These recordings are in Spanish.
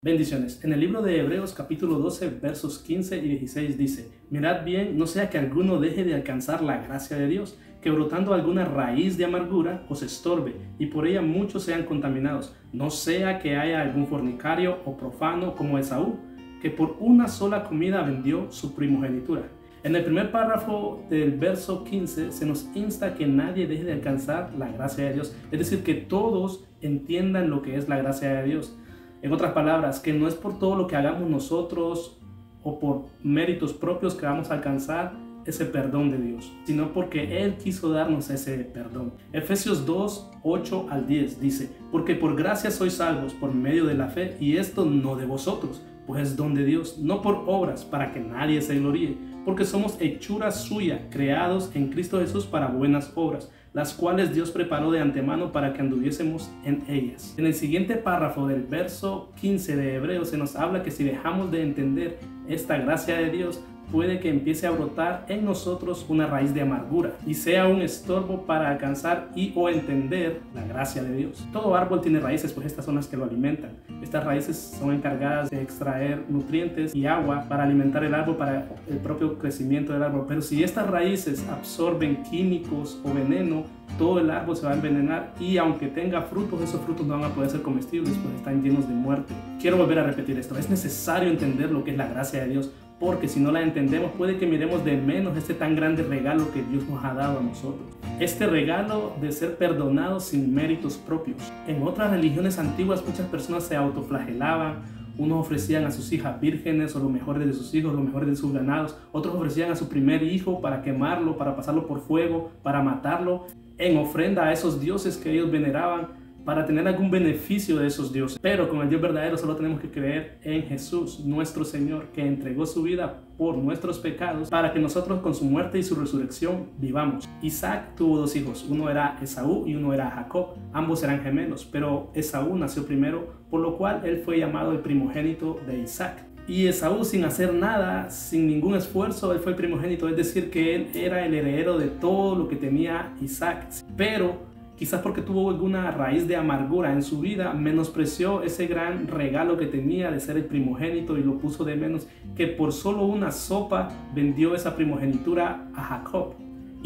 Bendiciones. En el libro de Hebreos capítulo 12 versos 15 y 16 dice: Mirad bien, no sea que alguno deje de alcanzar la gracia de Dios, que brotando alguna raíz de amargura os estorbe, y por ella muchos sean contaminados. No sea que haya algún fornicario o profano como Esaú, que por una sola comida vendió su primogenitura. En el primer párrafo del verso 15 se nos insta a que nadie deje de alcanzar la gracia de Dios, es decir, que todos entiendan lo que es la gracia de Dios. En otras palabras, que no es por todo lo que hagamos nosotros o por méritos propios que vamos a alcanzar ese perdón de Dios, sino porque Él quiso darnos ese perdón. Efesios 2, 8 al 10 dice: Porque por gracia sois salvos por medio de la fe, y esto no de vosotros, pues es don de Dios, no por obras, para que nadie se gloríe, porque somos hechura suya, creados en Cristo Jesús para buenas obras, las cuales Dios preparó de antemano para que anduviésemos en ellas. En el siguiente párrafo del verso 15 de Hebreos se nos habla que si dejamos de entender esta gracia de Dios, puede que empiece a brotar en nosotros una raíz de amargura y sea un estorbo para alcanzar y o entender la gracia de Dios. Todo árbol tiene raíces, pues estas son las que lo alimentan. Estas raíces son encargadas de extraer nutrientes y agua para alimentar el árbol, para el propio crecimiento del árbol. Pero si estas raíces absorben químicos o veneno, todo el árbol se va a envenenar, y aunque tenga frutos, esos frutos no van a poder ser comestibles, pues están llenos de muerte. Quiero volver a repetir esto: es necesario entender lo que es la gracia de Dios, porque si no la entendemos puede que miremos de menos este tan grande regalo que Dios nos ha dado a nosotros. Este regalo de ser perdonados sin méritos propios. En otras religiones antiguas muchas personas se autoflagelaban. Unos ofrecían a sus hijas vírgenes o lo mejor de sus hijos, lo mejor de sus ganados. Otros ofrecían a su primer hijo para quemarlo, para pasarlo por fuego, para matarlo, en ofrenda a esos dioses que ellos veneraban, para tener algún beneficio de esos dioses. Pero con el Dios verdadero solo tenemos que creer en Jesús, nuestro Señor, que entregó su vida por nuestros pecados para que nosotros con su muerte y su resurrección vivamos. Isaac tuvo dos hijos, uno era Esaú y uno era Jacob. Ambos eran gemelos, pero Esaú nació primero, por lo cual él fue llamado el primogénito de Isaac. Y Esaú, sin hacer nada, sin ningún esfuerzo, él fue el primogénito, es decir, que él era el heredero de todo lo que tenía Isaac. Pero quizás porque tuvo alguna raíz de amargura en su vida, menospreció ese gran regalo que tenía de ser el primogénito y lo puso de menos, que por solo una sopa vendió esa primogenitura a Jacob.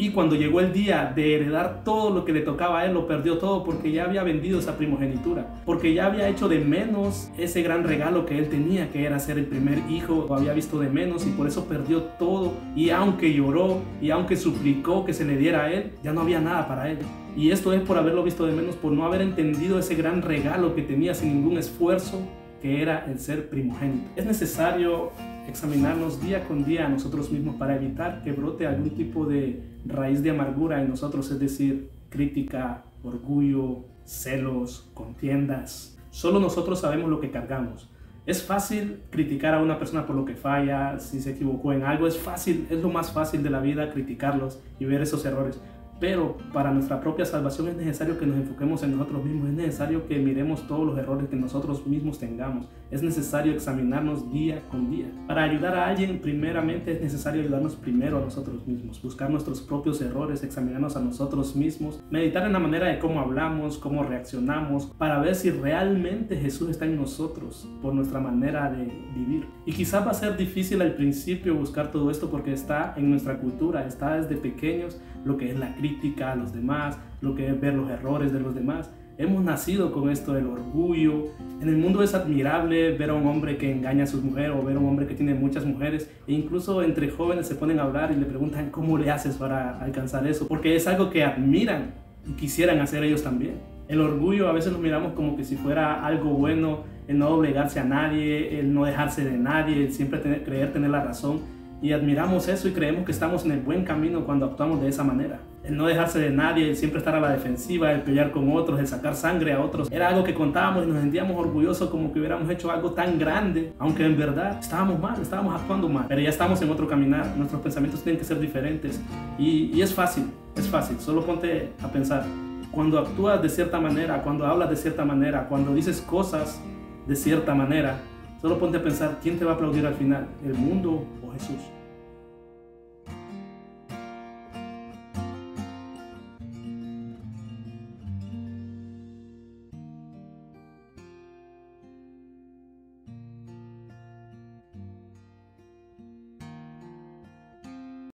Y cuando llegó el día de heredar todo lo que le tocaba a él, lo perdió todo porque ya había vendido esa primogenitura, porque ya había hecho de menos ese gran regalo que él tenía, que era ser el primer hijo. Lo había visto de menos y por eso perdió todo. Y aunque lloró y aunque suplicó que se le diera a él, ya no había nada para él. Y esto es por haberlo visto de menos, por no haber entendido ese gran regalo que tenía sin ningún esfuerzo, que era el ser primogénito. Es necesario examinarnos día con día a nosotros mismos para evitar que brote algún tipo de raíz de amargura en nosotros, es decir, crítica, orgullo, celos, contiendas. Solo nosotros sabemos lo que cargamos. Es fácil criticar a una persona por lo que falla, si se equivocó en algo. Es fácil, es lo más fácil de la vida, criticarlos y ver esos errores. Pero para nuestra propia salvación es necesario que nos enfoquemos en nosotros mismos. Es necesario que miremos todos los errores que nosotros mismos tengamos. Es necesario examinarnos día con día. Para ayudar a alguien, primeramente es necesario ayudarnos primero a nosotros mismos. Buscar nuestros propios errores, examinarnos a nosotros mismos. Meditar en la manera de cómo hablamos, cómo reaccionamos, para ver si realmente Jesús está en nosotros por nuestra manera de vivir. Y quizás va a ser difícil al principio buscar todo esto porque está en nuestra cultura, está desde pequeños lo que es la crítica a los demás, lo que es ver los errores de los demás. Hemos nacido con esto del orgullo. En el mundo es admirable ver a un hombre que engaña a su mujer o ver a un hombre que tiene muchas mujeres, e incluso entre jóvenes se ponen a hablar y le preguntan cómo le haces para alcanzar eso, porque es algo que admiran y quisieran hacer ellos también. El orgullo a veces lo miramos como que si fuera algo bueno, el no doblegarse a nadie, el no dejarse de nadie, el siempre creer tener la razón. Y admiramos eso y creemos que estamos en el buen camino cuando actuamos de esa manera. El no dejarse de nadie, el siempre estar a la defensiva, el pelear con otros, el sacar sangre a otros, era algo que contábamos y nos sentíamos orgullosos como que hubiéramos hecho algo tan grande, aunque en verdad estábamos mal, estábamos actuando mal. Pero ya estamos en otro caminar, nuestros pensamientos tienen que ser diferentes y es fácil, solo ponte a pensar. Cuando actúas de cierta manera, cuando hablas de cierta manera, cuando dices cosas de cierta manera, solo ponte a pensar quién te va a aplaudir al final, el mundo o Jesús.